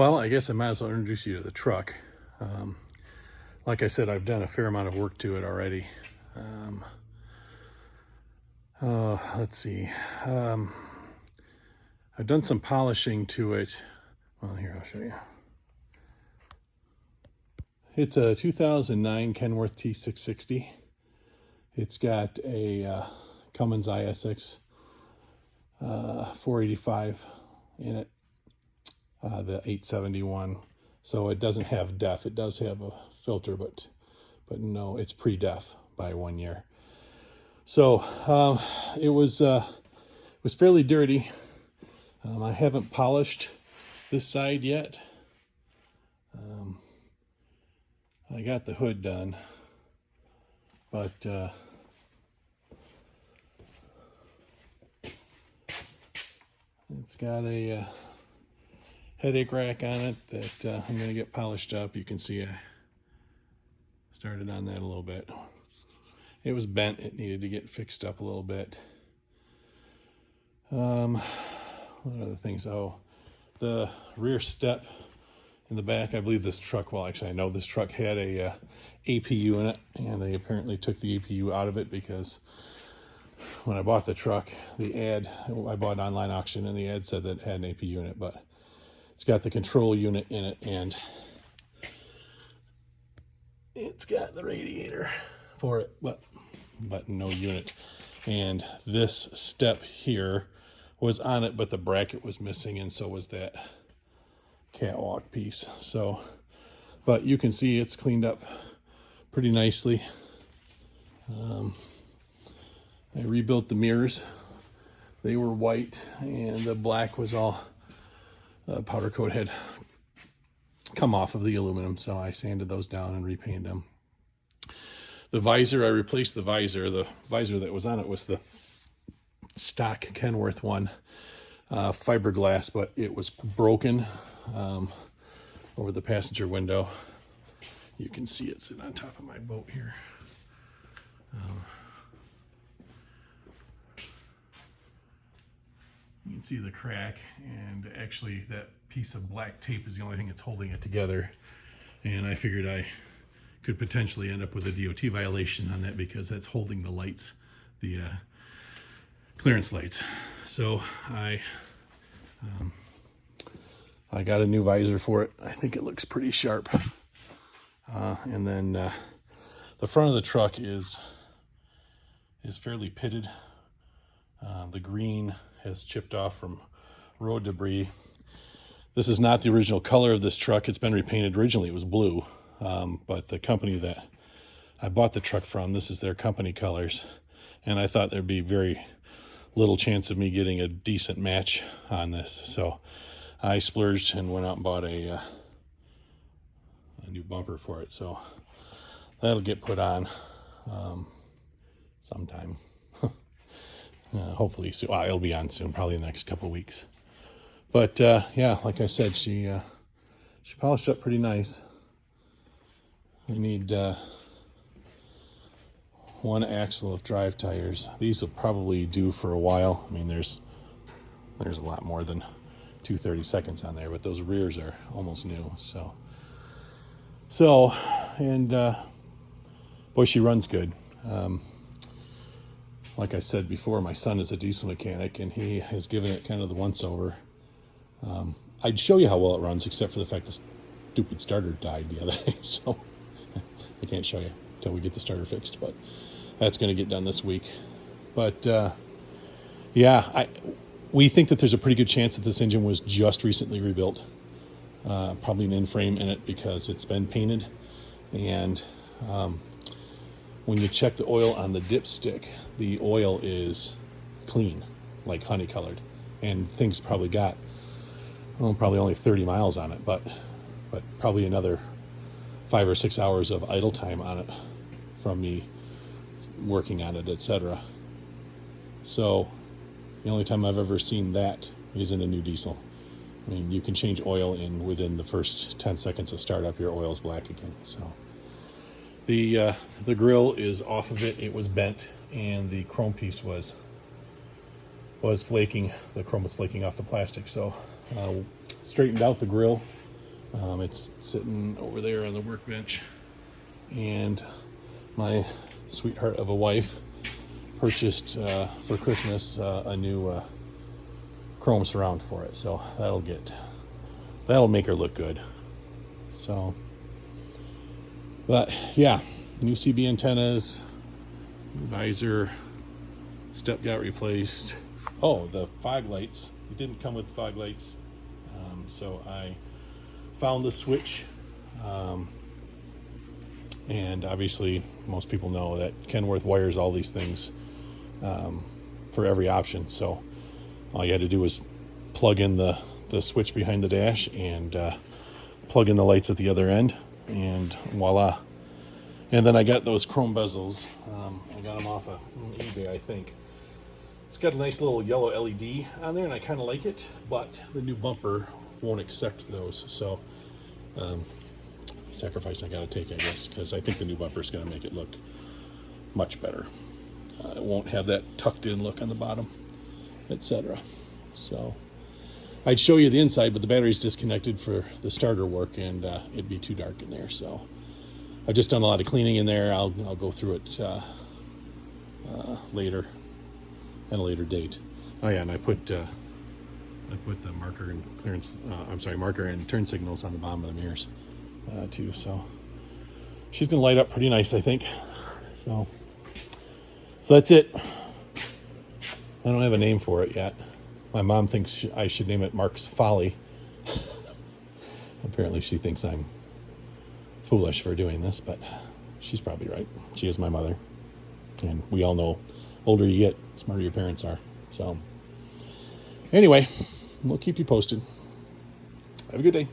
Well, I guess I might as well introduce you to the truck. Um, like I said, I've done a fair amount of work to it already. Let's see. I've done some polishing to it. Well, here, I'll show you. It's a 2009 Kenworth T660. It's got a Cummins ISX 485 in it, the 871. So it doesn't have DEF. It does have a filter, but no, it's pre-DEF by 1 year. So it was fairly dirty. I haven't polished this side yet. I got the hood done, but it's got a headache rack on it that I'm going to get polished up. You can see I started on that a little bit. It was bent. It needed to get fixed up a little bit. What other things? Oh, the rear step in the back. I believe this truck, well, actually I know this truck had a APU in it, and they apparently took the APU out of it because when I bought the truck, the ad, I bought an online auction, and the ad said that it had an APU in it, but it's got the control unit in it, and it's got the radiator for it, but no unit. And this step here was on it, but the bracket was missing, and so was that catwalk piece. So, but you can see it's cleaned up pretty nicely. I rebuilt the mirrors. They were white, and the black was all powder coat had come off of the aluminum, so I sanded those down and repainted them. The visor, I replaced the visor. The visor that was on it was the stock Kenworth one, fiberglass, but it was broken over the passenger window. You can see it sitting on top of my boat here. You can see the crack, and actually that piece of black tape is the only thing that's holding it together. And I figured I could potentially end up with a DOT violation on that because that's holding the lights, the clearance lights. So I got a new visor for it. I think it looks pretty sharp. And then the front of the truck is fairly pitted. The green has chipped off from road debris. This is not the original color of this truck. It's been repainted. Originally it was blue, but the company that I bought the truck from, this is their company colors, and I thought there'd be very little chance of me getting a decent match on this, so I splurged and went out and bought a new bumper for it. So that'll get put on sometime. Hopefully soon. Well, it'll be on soon, probably in the next couple of weeks. But yeah, like I said, she polished up pretty nice. We need one axle of drive tires. These will probably do for a while. I mean, there's a lot more than 232nds on there, but those rears are almost new. So, and boy, she runs good. Like I said before, my son is a diesel mechanic, and he has given it kind of the once-over. I'd show you how well it runs, except for the fact the stupid starter died the other day, so I can't show you until we get the starter fixed, but that's going to get done this week. But yeah, we think that there's a pretty good chance that this engine was just recently rebuilt. Probably an in-frame in it because it's been painted, and when you check the oil on the dipstick, the oil is clean, like honey colored, and things probably got, well, probably only 30 miles on it, but probably another 5 or 6 hours of idle time on it from me working on it, etc. So the only time I've ever seen that is in a new diesel. I mean, you can change oil in within the first 10 seconds of startup, your oil's black again. So the grill is off of it. It was bent, and the chrome piece was flaking. The chrome was flaking off the plastic. So straightened out the grill, It's sitting over there on the workbench, and my sweetheart of a wife purchased for Christmas a new chrome surround for it, so that'll make her look good. So, but yeah, new CB antennas, new visor, step got replaced. Oh, the fog lights. It didn't come with fog lights, so I found the switch. And obviously, most people know that Kenworth wires all these things for every option. So all you had to do was plug in the switch behind the dash and plug in the lights at the other end, and voila. And then I got those chrome bezels. I got them off of eBay, I think. It's got a nice little yellow LED on there, and I kind of like it, but the new bumper won't accept those. So sacrifice I got to take, I guess, because I think the new bumper is going to make it look much better. It won't have that tucked in look on the bottom, etc. So I'd show you the inside, but the battery's disconnected for the starter work, and it'd be too dark in there. So I've just done a lot of cleaning in there. I'll go through it later, at a later date. Oh yeah, and I put the marker and marker and turn signals on the bottom of the mirrors too. So she's gonna light up pretty nice, I think. So that's it. I don't have a name for it yet. My mom thinks I should name it Mark's Folly. Apparently she thinks I'm foolish for doing this, but she's probably right. She is my mother. And we all know, older you get, smarter your parents are. So anyway, we'll keep you posted. Have a good day.